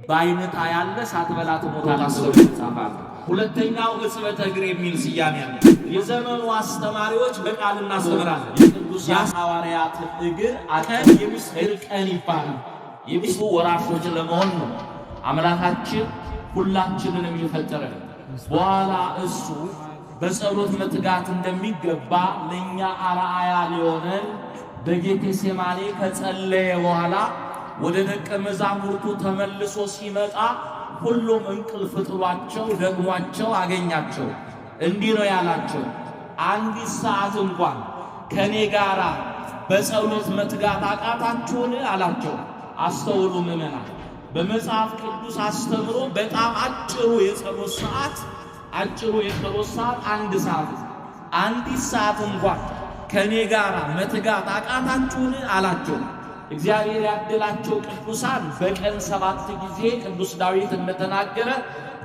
በአይነት ያለ ሳትበላ ትሞታለህ ተጻፈ። ሁለተኛው ዕጽበተ እግር የሚል ስያሜ አለ። የዘመኑ አስተማሪዎች በቃል እናስተምራለን። የቅዱሳን ሐዋርያት እግር አቀን የምስጢር ቀን ይባላል። የምስጢሩ ወራሾች ለመሆን ነው አምላካችን ሁላችንንም የፈጠረ። በኋላ እሱ በጸሎት መትጋት እንደሚገባ ለኛ አርአያ ሊሆነን በጌቴሴማኒ ከጸለየ በኋላ ወደ ደቀ መዛሙርቱ ተመልሶ ሲመጣ ሁሉም እንቅልፍ ጥሏቸው ደግሟቸው አገኛቸው። እንዲህ ነው ያላቸው፣ አንዲት ሰዓት እንኳን ከኔ ጋር በጸሎት መትጋት አቃታችሁን አላቸው። አስተውሉ ምዕመናን፣ በመጽሐፍ ቅዱስ አስተምሮ በጣም አጭሩ የጸሎት ሰዓት አንድ ሰዓት። አንዲት ሰዓት እንኳን ከኔ ጋር መትጋት አቃታችሁን አላቸው። እግዚአብሔር ያደላቸው ቅዱሳን በቀን 7 ጊዜ ቅዱስ ዳዊት እንደተናገረ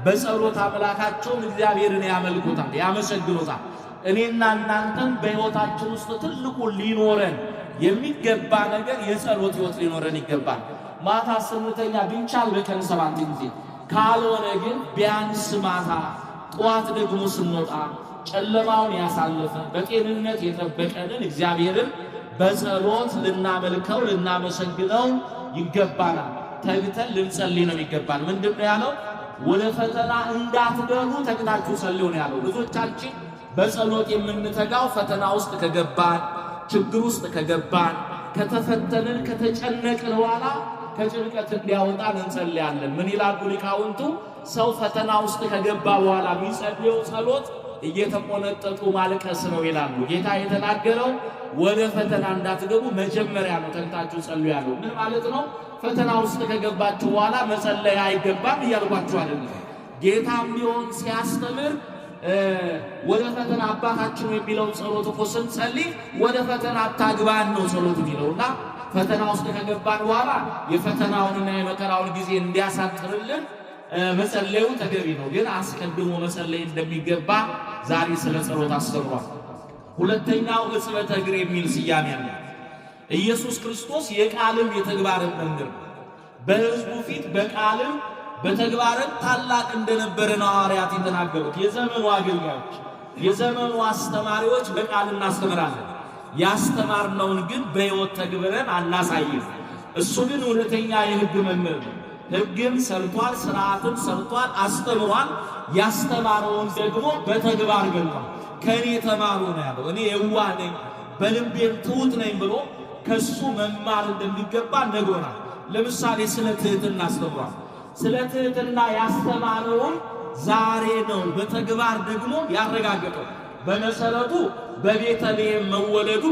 በጸሎት አምላካቸውን እግዚአብሔርን ያመልኩታል፣ ያመሰግኑታል። እኔና እናንተም በሕይወታችን ውስጥ ትልቁ ሊኖረን የሚገባ ነገር የጸሎት ሕይወት ሊኖረን ይገባል። ማታ ስንተኛ ብንቻል በቀን 7 ጊዜ፣ ካልሆነ ግን ቢያንስ ማታ፣ ጠዋት ደግሞ ስንወጣ ጨለማውን ያሳለፈ በጤንነት የጠበቀንን እግዚአብሔርን በጸሎት ልናመልከው ልናመሰግነው ይገባናል። ተግተን ልንጸልይ ነው ይገባል። ምንድነው ያለው? ወደ ፈተና እንዳትገቡ ተግታችሁ ጸልዩ ነው ያለው። ብዙዎቻችን በጸሎት የምንተጋው ፈተና ውስጥ ከገባን፣ ችግር ውስጥ ከገባን፣ ከተፈተንን ከተጨነቅን በኋላ ከጭንቀት እንዲያወጣን እንጸልያለን። ምን ይላሉ ሊቃውንቱ? ሰው ፈተና ውስጥ ከገባ በኋላ የሚጸልየው ጸሎት እየተቆነጠጡ ማልቀስ ነው ይላሉ። ጌታ የተናገረው ወደ ፈተና እንዳትገቡ መጀመሪያ ነው ተግታችሁ ጸልዩ ያለው። ምን ማለት ነው? ፈተና ውስጥ ከገባችሁ በኋላ መጸለይ አይገባም እያልኳችሁ አይደለም። ጌታም ቢሆን ሲያስተምር ወደ ፈተና አባታችን የሚለው ጸሎት እኮ ስንጸልይ ወደ ፈተና አታግባን ነው ጸሎት የሚለውና ፈተና ውስጥ ከገባን በኋላ የፈተናውንና የመከራውን ጊዜ እንዲያሳጥርልን መጸለዩ ተገቢ ነው። ግን አስቀድሞ መጸለይ እንደሚገባ ዛሬ ስለ ጸሎት አስተምሯል። ሁለተኛው ዕጽበተ እግር የሚል ስያሜ አለ። ኢየሱስ ክርስቶስ የቃልም የተግባርም መምህር በሕዝቡ ፊት በቃልም በተግባርም ታላቅ እንደነበረ ነው ሐዋርያት የተናገሩት። የዘመኑ አገልጋዮች፣ የዘመኑ አስተማሪዎች በቃል እናስተምራለን፣ ያስተማርነውን ግን በሕይወት ተግብረን አናሳይም። እሱ ግን እውነተኛ የሕግ መምህር ነው። ሕግን ሰርቷል፣ ሥርዓትን ሰርቷል፣ አስተምሯል። ያስተማረውን ደግሞ በተግባር ገልጧል። ከእኔ ተማሩ ነው ያለው። እኔ የዋህ ነኝ በልቤም ትሑት ነኝ ብሎ ከሱ መማር እንደሚገባ ነግሮናል። ለምሳሌ ስለ ትሕትና አስተምሯል። ስለ ትሕትና ያስተማረውን ዛሬ ነው በተግባር ደግሞ ያረጋገጠው። በመሰረቱ በቤተልሔም መወለዱ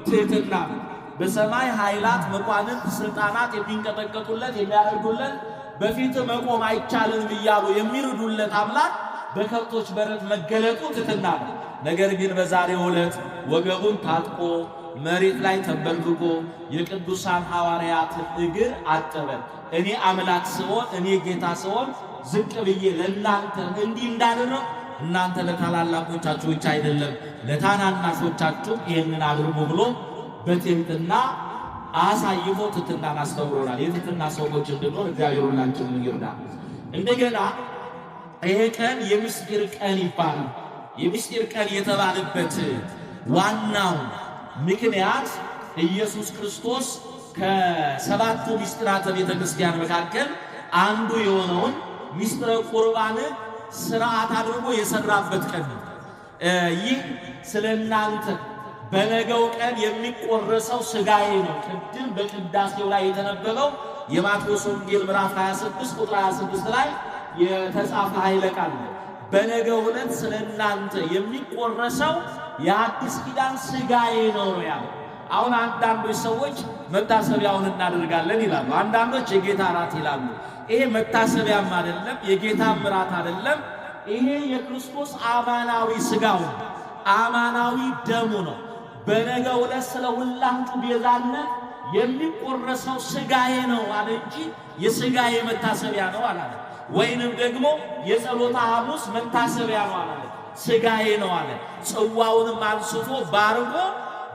ትሕትና ነው። በሰማይ ኃይላት መኳንንት ስልጣናት የሚንቀጠቀጡለት የሚያደርጉለት በፊት መቆም አይቻልም እያሉ የሚርዱለት አምላክ በከብቶች በረት መገለጡ ትሕትና ነው። ነገር ግን በዛሬው ዕለት ወገቡን ታጥቆ መሬት ላይ ተንበርክኮ የቅዱሳን ሐዋርያትን እግር አጠበ። እኔ አምላክ ስሆን እኔ ጌታ ስሆን ዝቅ ብዬ ለእናንተ እንዲህ እንዳደረግሁ እናንተ ለታላላቆቻችሁ ብቻ አይደለም ለታናናሾቻችሁ ይህንን አድርጉ ብሎ በትሕትና አሳይቶ ትሕትናን አስተምሮናል። የትሕትና ሰዎች እንድንሆን እግዚአብሔር ሁላችንን ይርዳል። እንደገና ይሄ ቀን የምስጢር ቀን ይባላል። የምስጢር ቀን የተባለበት ዋናው ምክንያት ኢየሱስ ክርስቶስ ከሰባቱ ምስጢራተ ቤተ ክርስቲያን መካከል አንዱ የሆነውን ምስጢረ ቁርባንን ሥርዓት አድርጎ የሰራበት ቀን ነው። ይህ ስለ እናንተ በነገው ቀን የሚቆረሰው ሥጋዬ ነው። ቅድም በቅዳሴው ላይ የተነበበው የማቴዎስ ወንጌል ምዕራፍ 26 ቁጥር 26 ላይ የተጻፈ ኃይለ ቃል ነው። በነገው ዕለት ስለ እናንተ የሚቆረሰው የአዲስ ኪዳን ሥጋዬ ነው ያለው። አሁን አንዳንዶች ሰዎች መታሰቢያውን እናደርጋለን ይላሉ፣ አንዳንዶች የጌታ እራት ይላሉ። ይሄ መታሰቢያም አይደለም፣ የጌታም እራት አይደለም። ይሄ የክርስቶስ አማናዊ ሥጋው አማናዊ ደሙ ነው። በነገው ዕለት ስለ ሁላችሁ ቤዛነት የሚቆረሰው ሥጋዬ ነው አለ እንጂ የሥጋዬ መታሰቢያ ነው አላለ። ወይንም ደግሞ የጸሎተ ሐሙስ መታሰቢያ ነው አላለ፣ ሥጋዬ ነው አለ። ጽዋውንም አንስቶ ባርኮ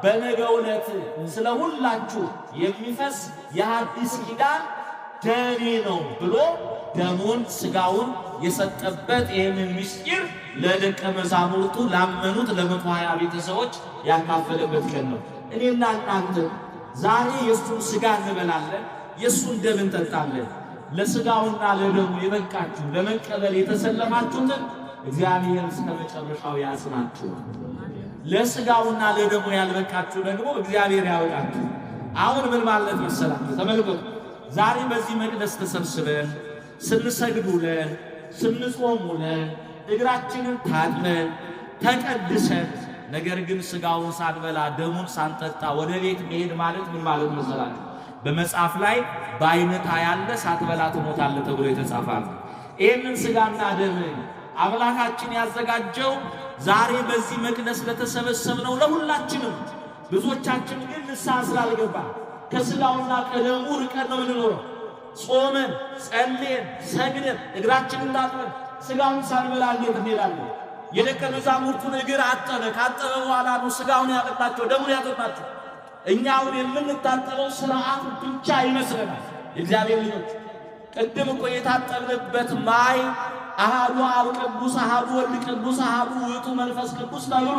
በነገው ዕለት ስለ ሁላችሁ የሚፈስ የሐዲስ ኪዳን ደሜ ነው ብሎ ደሙን ሥጋውን የሰጠበት ይህንን ምስጢር ለደቀ መዛሙርቱ ላመኑት ለ120 ቤተሰቦች ያካፈለበት ቀን ነው። እኔና እናንተ ዛሬ የእሱን ሥጋ እንበላለን፣ የእሱን ደም እንጠጣለን። ለሥጋውና ለደሙ የበቃችሁ ለመቀበል የተሰለፋችሁትን እግዚአብሔር እስከ መጨረሻው ያጽናችሁ። ለሥጋውና ለደሙ ያልበቃችሁ ደግሞ እግዚአብሔር ያወቃችሁ። አሁን ምን ማለት መሰላችሁ? ተመልከቱ። ዛሬ በዚህ መቅደስ ተሰብስበን ስንሰግድ ውለን ስንጾም ውለን እግራችንን ታጥበን ተቀድሰን፣ ነገር ግን ሥጋውን ሳንበላ ደሙን ሳንጠጣ ወደ ቤት መሄድ ማለት ምን ማለት መሰላችሁ? በመጽሐፍ ላይ በዓይነት ያለ ሳትበላ ትሞታለህ ተብሎ የተጻፈ ነው። ይህንን ሥጋና ደም አምላካችን ያዘጋጀው ዛሬ በዚህ መቅደስ ለተሰበሰብነው ለሁላችንም። ብዙዎቻችን ግን ንስሐ ስላልገባ ከሥጋውና ከደሙ ርቀን ነው የምንኖረው። ጾመን ጸልየን ሰግደን እግራችንን ታጥበን ሥጋውን ሳንበላ እንዴት እንሄዳለን? የደቀ መዛሙርቱን እግር አጠበ። ካጠበ በኋላ ነው ሥጋውን ያጠጣቸው ደሙን ያጠጣቸው። እኛ አሁን የምንታጠበው ሥርዓት ብቻ ይመስለናል። የእግዚአብሔር ልጆች ቅድም እኮ የታጠብንበት ማይ አሐዱ አብ ቅዱስ፣ አሐዱ ወልድ ቅዱስ፣ አሐዱ ውእቱ መንፈስ ቅዱስ ተብሎ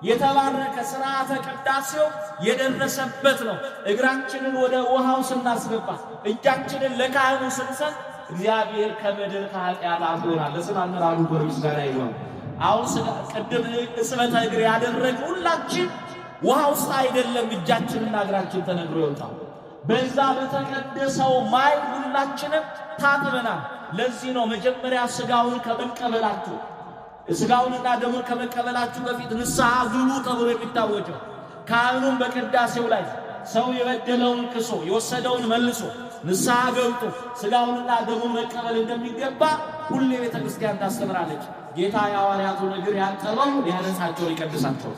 የተባረከ ሥርዓተ ቅዳሴው የደረሰበት ነው። እግራችንን ወደ ውሃው ስናስገባ እጃችንን ለካህኑ ስንሰጥ እግዚአብሔር ከምድር ከኃጢአት አድኖናል። ለስም አመራሩ ምስጋና ይሁን። አሁን ቅድም እስመተ እግር ያደረግን ሁላችን ውሃ ውስጥ አይደለም እጃችንና እግራችን ተነግሮ ይወጣል። በዛ በተቀደሰው ማይ ሁላችንም ታጥበናል። ለዚህ ነው መጀመሪያ ሥጋውን ከመቀበላችሁ ሥጋውንና ደሙን ከመቀበላችሁ በፊት ንስሐ ግቡ ተብሎ የሚታወጀው። ካህኑም በቅዳሴው ላይ ሰው የበደለውን ክሶ የወሰደውን መልሶ ንስሐ ገብቶ ሥጋውንና ደሙን መቀበል እንደሚገባ ሁሌ ቤተ ክርስቲያን ታስተምራለች። ጌታ የሐዋርያቱን እግር ያጠበው ሊያነጻቸው ሊቀድሳቸው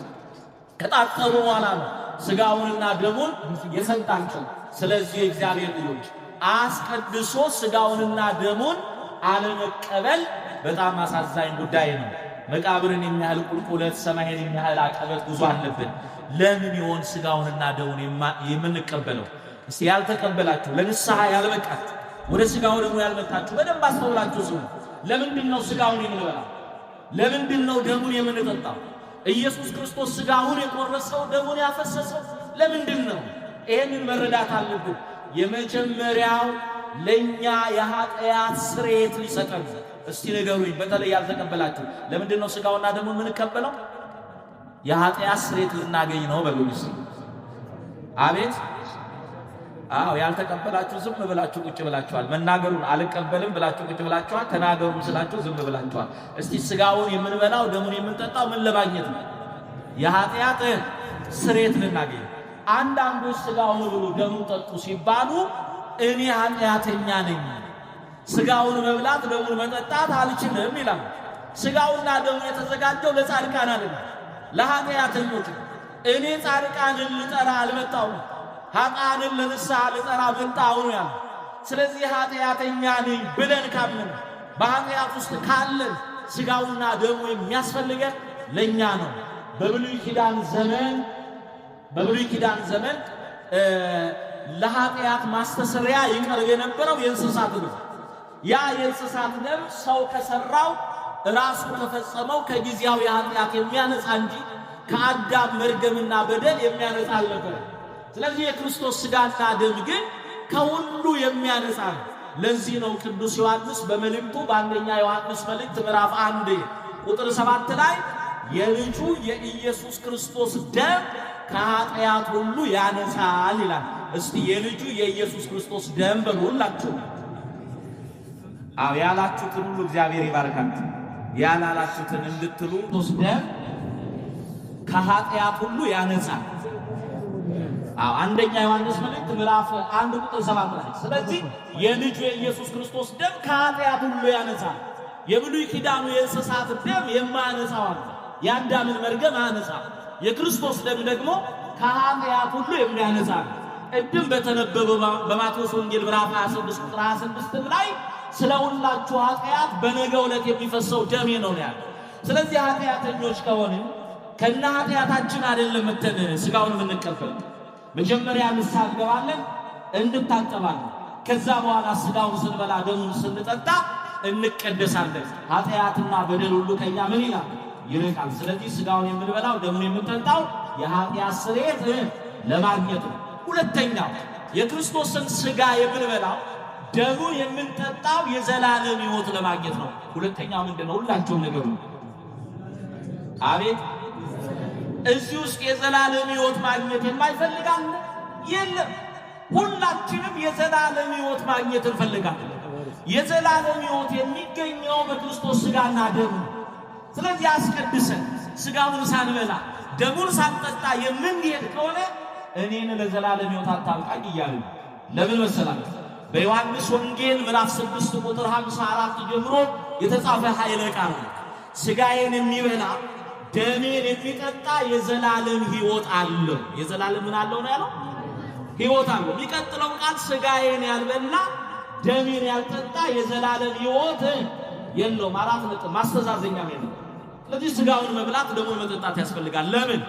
ከታጠቡ በኋላ ነው ሥጋውንና ደሙን የሰጣቸው። ስለዚህ እግዚአብሔር ልጆች አስቀድሶ ሥጋውንና ደሙን አለመቀበል በጣም አሳዛኝ ጉዳይ ነው። መቃብርን የሚያህል ቁልቁለት ሰማይን የሚያህል አቀበት ጉዞ አለብን። ለምን ይሆን ሥጋውንና ደሙን የምንቀበለው? እስቲ ያልተቀበላችሁ ለንስሐ ያልበቃችሁ ወደ ሥጋው ደግሞ ያልመጣችሁ በደንብ አስተውላችሁ ስሙ። ለምንድን ነው ሥጋውን የምንበላው? ለምንድን ነው ደሙን የምንጠጣው? ኢየሱስ ክርስቶስ ሥጋውን የቆረሰው ደሙን ያፈሰሰው ለምንድን ነው? ይህንን መረዳት አለብን። የመጀመሪያው ለእኛ የኃጢአት ስርየት ሊሰጠን። እስቲ ንገሩኝ፣ በተለይ ያልተቀበላችሁ ለምንድን ነው ሥጋውና ደሙን የምንቀበለው? የኃጢአት ስርየት ልናገኝ ነው በሉኝ እስቲ። አቤት። አዎ፣ ያልተቀበላችሁ ዝም ብላችሁ ቁጭ ብላችኋል። መናገሩን አልቀበልም ብላችሁ ቁጭ ብላችኋል። ተናገሩን ስላችሁ ዝም ብላችኋል። እስቲ ሥጋውን የምንበላው ደሙን የምንጠጣው ምን ለማግኘት ነው? የኃጢአት ስርየት ልናገኝ። አንዳንዶች ሥጋውን ብሉ ደሙን ጠጡ ሲባሉ እኔ ኃጢአተኛ ነኝ፣ ሥጋውን መብላት ደሙን መጠጣት አልችልም ይላል። ሥጋውና ደሙ የተዘጋጀው ለጻድቃን አይደለም፣ ለኃጢአተኞች። እኔ ጻድቃንን ልጠራ አልመጣሁም፣ ኃጥአንን ለንስሐ ልጠራ መጣሁ ያለ። ስለዚህ ኃጢአተኛ ነኝ ብለን ካመን በኃጢአት ውስጥ ካለን ሥጋውና ደሙ የሚያስፈልገን ለእኛ ነው። በብሉይ ኪዳን ዘመን ለኃጢአት ማስተሰሪያ ይቀርብ የነበረው የእንስሳት ደም። ያ የእንስሳት ደም ሰው ከሠራው ራሱ ከፈጸመው ከጊዜያዊ ኃጢአት የሚያነጻ እንጂ ከአዳም መርገምና በደል የሚያነጻ አልነበረም። ስለዚህ የክርስቶስ ሥጋና ደም ግን ከሁሉ የሚያነጻ ነው። ለዚህ ነው ቅዱስ ዮሐንስ በመልእክቱ በአንደኛ ዮሐንስ መልእክት ምዕራፍ 1 ቁጥር 7 ላይ የልጁ የኢየሱስ ክርስቶስ ደም ከኃጢአት ሁሉ ያነጻል ይላል። እስቲ የልጁ የኢየሱስ ክርስቶስ ደም በሁላችሁ። አዎ፣ ያላችሁትን ሁሉ እግዚአብሔር ይባርካችሁ። ያላላችሁትን እንድትሉ ክርስቶስ ደም ከኃጢአት ሁሉ ያነጻል። አዎ፣ አንደኛ ዮሐንስ መልእክት ምዕራፍ 1 ቁጥር 7 ላይ። ስለዚህ የልጁ የኢየሱስ ክርስቶስ ደም ከኃጢአት ሁሉ ያነጻል። የብሉይ ኪዳኑ የእንስሳት ደም የማያነጻው አለ፣ የአዳምን መርገም አያነጻ። የክርስቶስ ደም ደግሞ ከኃጢአት ሁሉ የሚያነጻ። ቅድም በተነበበው በማቴዎስ ወንጌል ምዕራፍ 26 ቁጥር 26 ላይ ስለ ሁላችሁ ኃጢአት በነገው ዕለት የሚፈሰው ደሜ ነው ያለ። ስለዚህ ኃጢአተኞች ከሆንን ከነ ኃጢአታችን አይደለም መተን ሥጋውን የምንቀበል። መጀመሪያ ንስሐ እንገባለን፣ እንታጠባለን። ከዛ በኋላ ስጋውን ስንበላ ደሙን ስንጠጣ እንቀደሳለን። ኃጢአትና በደል ሁሉ ከኛ ምን ይላል? ይርቃል። ስለዚህ ስጋውን የምንበላው ደሙን የምንጠጣው የኃጢአት ስርየት ለማግኘት ነው። ሁለተኛው የክርስቶስን ስጋ የምንበላው ደሙን የምንጠጣው የዘላለም ሕይወት ለማግኘት ነው። ሁለተኛው ምንድነው? ሁላችሁም ነገሩ አቤት እዚህ ውስጥ የዘላለም ሕይወት ማግኘት የማይፈልግ አለ? የለም። ሁላችንም የዘላለም ሕይወት ማግኘት እንፈልጋለን። የዘላለም ሕይወት የሚገኘው በክርስቶስ ስጋና ደም። ስለዚህ አስቀድሰን ስጋውን ሳንበላ ደሙን ሳንጠጣ የምንሄድ ከሆነ እኔን ለዘላለም ሕይወት አታብቃኝ እያሉ ለምን መሰላችሁ? በዮሐንስ ወንጌል ምዕራፍ 6 ቁጥር 54 ጀምሮ የተጻፈ ኃይለ ቃል ነው። ስጋዬን የሚበላ ደሜን የሚጠጣ የዘላለም ሕይወት አለው። የዘላለም ምን አለው ነው ያለው? ሕይወት አለው። የሚቀጥለው ቃል ስጋዬን ያልበላ ደሜን ያልጠጣ የዘላለም ሕይወት የለውም። አራት ነጥብ ማስተዛዘኛም የለም። ስለዚህ ስጋውን መብላት ደሙን መጠጣት ያስፈልጋል። ለምን?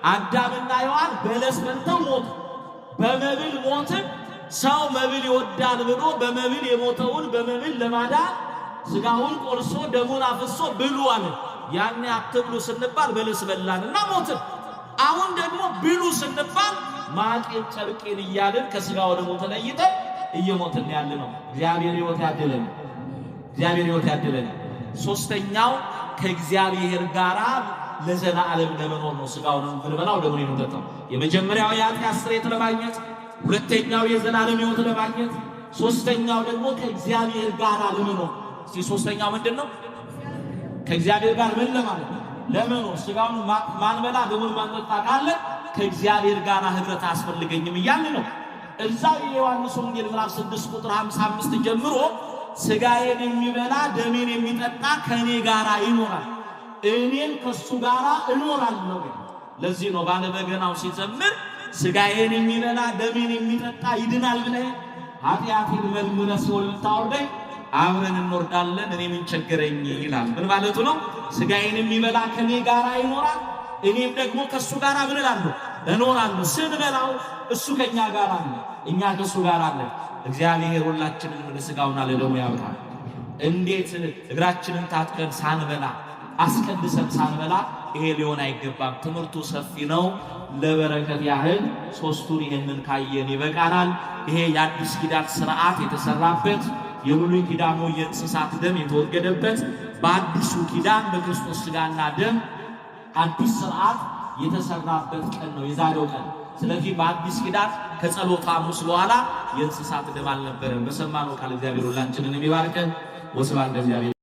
አዳምና ሔዋን በለስ በልተው ሞቱ። በመብል ሞትን። ሰው መብል ይወዳል ብሎ በመብል የሞተውን በመብል ለማዳን ስጋውን ቆርሶ ደሙን አፍሶ ብሉ አለ። ያኔ አትብሉ ስንባል በለስ በላንና ሞትን። አሁን ደግሞ ብሉ ስንባል ማቄን ጨርቄን እያልን ከስጋው ደሙ ተለይተን እየሞትን ያለ ነው። እግዚአብሔር ሕይወት ያድለን። እግዚአብሔር ሕይወት ያድለን። ሶስተኛው ከእግዚአብሔር ጋር ለዘላለም ለመኖር ነው። ስጋውን ብንበላው ደሙን የምንጠጣው የመጀመሪያው የኃጢአት ስርየት ለማግኘት፣ ሁለተኛው የዘላለም ሕይወት ለማግኘት፣ ሶስተኛው ደግሞ ከእግዚአብሔር ጋር ለመኖር። እስቲ ሶስተኛው ምንድነው? ከእግዚአብሔር ጋር ምን ለማለት ለመኖር። ስጋውን ማንበላ ደሙን ማንጠጣ ካለ ከእግዚአብሔር ጋር ህብረት አያስፈልገኝም እያልን ነው። እዛው የዮሐንስ ወንጌል ምዕራፍ 6 ቁጥር 55 ጀምሮ ስጋዬን የሚበላ ደሜን የሚጠጣ ከኔ ጋር ይኖራል፣ እኔም ከሱ ጋር እኖራለሁ። ለዚህ ነው ባለ በገናው ሲዘምር ስጋዬን የሚበላ ደሜን የሚጠጣ ይድናል ብለህ ኃጢአቴን መልምለህ ሲኦል ብታወርደኝ አብረን እንወርዳለን፣ እኔ ምን ቸገረኝ ይላል። ምን ማለቱ ነው? ስጋዬን የሚበላ ከኔ ጋር ይኖራል፣ እኔም ደግሞ ከሱ ጋር ምን እላለሁ? እኖራለሁ። ስንበላው እሱ ከኛ ጋር አለ፣ እኛ ከሱ ጋር አለ። እግዚአብሔር ሁላችንን ለስጋውና ለደሙ ያብቃል። እንዴት እግራችንን ታጥቀን ሳንበላ አስቀድሰን ሳንበላ ይሄ ሊሆን አይገባም። ትምህርቱ ሰፊ ነው። ለበረከት ያህል ሶስቱን ይሄንን ካየን ይበቃናል። ይሄ የአዲስ ኪዳን ስርዓት የተሰራበት የብሉይ ኪዳኑ የእንስሳት ደም የተወገደበት በአዲሱ ኪዳን በክርስቶስ ስጋና ደም አዲስ ስርዓት የተሰራበት ቀን ነው የዛሬው ቀን። ስለዚህ በአዲስ ኪዳን ከጸሎተ ሐሙስ በኋላ የእንስሳት ደም አልነበረም። በሰማነው ቃል እግዚአብሔር ሁላችንን የሚባርከን። ወስብሐት ለእግዚአብሔር።